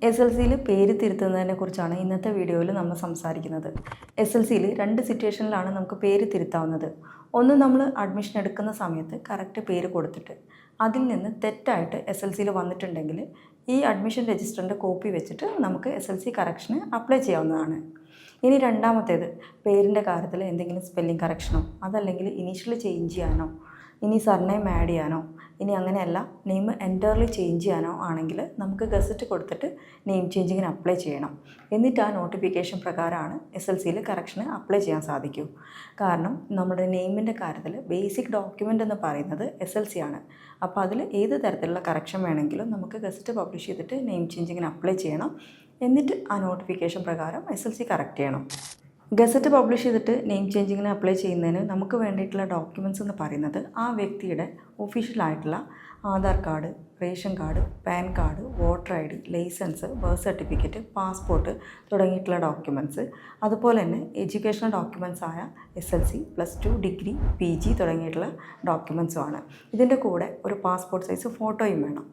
SLCയിൽ പേര് തിരുത്തുന്നതിനെക്കുറിച്ചാണ് ഇന്നത്തെ വീഡിയോയിൽ നമ്മൾ സംസാരിക്കുന്നത്. SLCയിൽ 2 സിറ്റുവേഷനിലാണ് നമുക്ക് പേര് തിരുത്താവുന്നത്. ഒന്ന്, നമ്മൾ അഡ്മിഷൻ എടുക്കുന്ന സമയത്ത് കറക്റ്റ് പേര് കൊടുത്തിട്ട് അതിൽ നിന്ന് തെറ്റായിട്ട് SLCയിൽ വന്നിട്ടുണ്ടെങ്കിൽ ഈ അഡ്മിഷൻ രജിസ്റ്ററിൻ്റെ കോപ്പി വെച്ചിട്ട് നമുക്ക് SLC കറക്ഷന് അപ്ലൈ ചെയ്യാവുന്നതാണ്. ഇനി രണ്ടാമത്തേത്, പേരിൻ്റെ കാര്യത്തിൽ എന്തെങ്കിലും സ്പെല്ലിംഗ് കറക്ഷനോ അതല്ലെങ്കിൽ ഇനീഷ്യൽ ചേഞ്ച് ചെയ്യാനോ ഇനി സർനെയിം ആഡ് ചെയ്യാനോ ഇനി അങ്ങനെയല്ല നെയിം എൻറ്റയർലി ചേഞ്ച് ചെയ്യാനോ ആണെങ്കിൽ നമുക്ക് ഗസറ്റ് കൊടുത്തിട്ട് നെയിം ചേഞ്ചിങ്ങിന് അപ്ലൈ ചെയ്യണം. എന്നിട്ട് ആ നോട്ടിഫിക്കേഷൻ പ്രകാരമാണ് SLCയിൽ കറക്ഷന് അപ്ലൈ ചെയ്യാൻ സാധിക്കൂ. കാരണം നമ്മുടെ നെയിമിൻ്റെ കാര്യത്തിൽ ബേസിക് ഡോക്യുമെൻ്റ് എന്ന് പറയുന്നത് SLC ആണ്. അപ്പോൾ അതിൽ ഏത് തരത്തിലുള്ള കറക്ഷൻ വേണമെങ്കിലും നമുക്ക് ഗസറ്റ് പബ്ലിഷ് ചെയ്തിട്ട് നെയിം ചേഞ്ചിങ്ങിന് അപ്ലൈ ചെയ്യണം. എന്നിട്ട് ആ നോട്ടിഫിക്കേഷൻ പ്രകാരം SLC കറക്റ്റ് ചെയ്യണം. ഗസറ്റ് പബ്ലിഷ് ചെയ്തിട്ട് നെയിം ചേഞ്ചിങ്ങിന് അപ്ലൈ ചെയ്യുന്നതിന് നമുക്ക് വേണ്ടിയിട്ടുള്ള ഡോക്യുമെൻറ്റ്സ് എന്ന് പറയുന്നത് ആ വ്യക്തിയുടെ ഒഫീഷ്യലായിട്ടുള്ള Aadhaar card, ration card, PAN card, voter ID, licence, birth certificate, passport തുടങ്ങിയിട്ടുള്ള ഡോക്യുമെൻറ്റ്സ്, അതുപോലെ തന്നെ എഡ്യൂക്കേഷണൽ ഡോക്യുമെൻറ്റ്സ് ആയ SLC, +2, ഡിഗ്രി, PG തുടങ്ങിയിട്ടുള്ള ഡോക്യുമെൻറ്റ്സുമാണ്. ഇതിൻ്റെ കൂടെ ഒരു പാസ്പോർട്ട് സൈസ് ഫോട്ടോയും വേണം.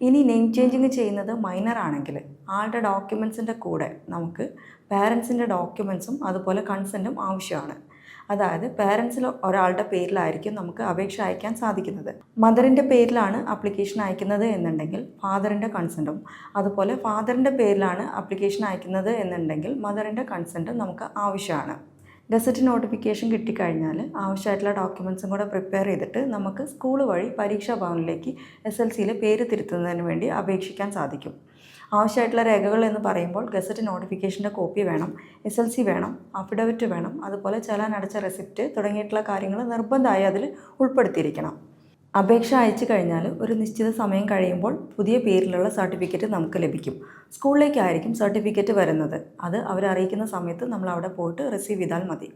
ഇനി നെയിം ചേഞ്ചിങ് ചെയ്യുന്നത് മൈനർ ആണെങ്കിൽ ആളുടെ ഡോക്യുമെൻറ്റ്സിൻ്റെ കൂടെ നമുക്ക് പാരൻസിൻ്റെ ഡോക്യുമെൻറ്റ്സും അതുപോലെ കൺസെൻറ്റും ആവശ്യമാണ്. അതായത് പാരൻസിൽ ഒരാളുടെ പേരിലായിരിക്കും നമുക്ക് അപേക്ഷ അയക്കാൻ സാധിക്കുന്നത്. മദറിൻ്റെ പേരിലാണ് ആപ്ലിക്കേഷൻ അയക്കുന്നത് എന്നുണ്ടെങ്കിൽ ഫാദറിൻ്റെ കൺസെൻറ്റും, അതുപോലെ ഫാദറിൻ്റെ പേരിലാണ് ആപ്ലിക്കേഷൻ അയക്കുന്നത് എന്നുണ്ടെങ്കിൽ മദറിൻ്റെ കൺസെൻറ്റും നമുക്ക് ആവശ്യമാണ്. ഗസറ്റ് നോട്ടിഫിക്കേഷൻ കിട്ടിക്കഴിഞ്ഞാൽ ആവശ്യമായിട്ടുള്ള ഡോക്യുമെൻറ്റ്സും കൂടെ പ്രിപ്പയർ ചെയ്തിട്ട് നമുക്ക് സ്കൂൾ വഴി പരീക്ഷാ ഭവനിലേക്ക് SLCയിൽ പേര് തിരുത്തുന്നതിന് വേണ്ടി അപേക്ഷിക്കാൻ സാധിക്കും. ആവശ്യമായിട്ടുള്ള രേഖകൾ എന്ന് പറയുമ്പോൾ ഗസറ്റ് നോട്ടിഫിക്കേഷൻ്റെ കോപ്പി വേണം, SLC വേണം, അഫിഡവിറ്റ് വേണം, അതുപോലെ ചലാൻ അടച്ച റെസിപ്റ്റ് തുടങ്ങിയിട്ടുള്ള കാര്യങ്ങൾ നിർബന്ധമായി അതിൽ ഉൾപ്പെടുത്തിയിരിക്കണം. അപേക്ഷ അയച്ചു കഴിഞ്ഞാൽ ഒരു നിശ്ചിത സമയം കഴിയുമ്പോൾ പുതിയ പേരിലുള്ള സർട്ടിഫിക്കറ്റ് നമുക്ക് ലഭിക്കും. സ്കൂളിലേക്കായിരിക്കും സർട്ടിഫിക്കറ്റ് വരുന്നത്. അത് അവരറിയിക്കുന്ന സമയത്ത് നമ്മൾ അവിടെ പോയിട്ട് റിസീവ് ചെയ്താൽ മതി.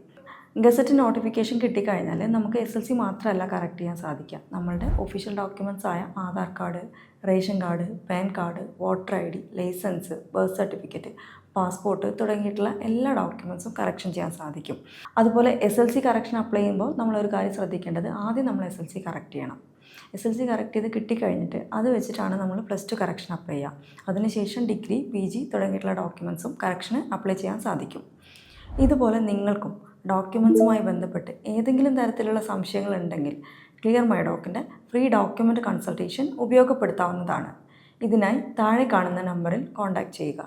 ഗസറ്റ് നോട്ടിഫിക്കേഷൻ കിട്ടിക്കഴിഞ്ഞാൽ നമുക്ക് SLC മാത്രമല്ല കറക്റ്റ് ചെയ്യാൻ സാധിക്കുക. നമ്മളുടെ ഒഫീഷ്യൽ ഡോക്യുമെൻറ്റ്സ് ആയ Aadhaar card, ration card, PAN card, voter ID, licence, birth certificate, passport തുടങ്ങിയിട്ടുള്ള എല്ലാ ഡോക്യുമെൻറ്റ്സും കറക്ഷൻ ചെയ്യാൻ സാധിക്കും. അതുപോലെ SLC കറക്ഷൻ അപ്ലൈ ചെയ്യുമ്പോൾ നമ്മളൊരു കാര്യം ശ്രദ്ധിക്കേണ്ടത്, ആദ്യം നമ്മൾ SLC കറക്റ്റ് ചെയ്യണം. SLC കറക്റ്റ് ചെയ്ത് കിട്ടിക്കഴിഞ്ഞിട്ട് അത് വെച്ചിട്ടാണ് നമ്മൾ +2 കറക്ഷൻ അപ്ലൈ ചെയ്യുക. അതിനുശേഷം ഡിഗ്രി, PG തുടങ്ങിയിട്ടുള്ള ഡോക്യുമെൻറ്റ്സും കറക്ഷന് അപ്ലൈ ചെയ്യാൻ സാധിക്കും. ഇതുപോലെ നിങ്ങൾക്കും ഡോക്യുമെൻറ്റ്സുമായി ബന്ധപ്പെട്ട് ഏതെങ്കിലും തരത്തിലുള്ള സംശയങ്ങളുണ്ടെങ്കിൽ ക്ലിയർ മൈ ഡോക്കിൻ്റെ ഫ്രീ ഡോക്യുമെൻ്റ് കൺസൾട്ടേഷൻ ഉപയോഗപ്പെടുത്താവുന്നതാണ്. ഇതിനായി താഴെ കാണുന്ന നമ്പറിൽ കോൺടാക്റ്റ് ചെയ്യുക.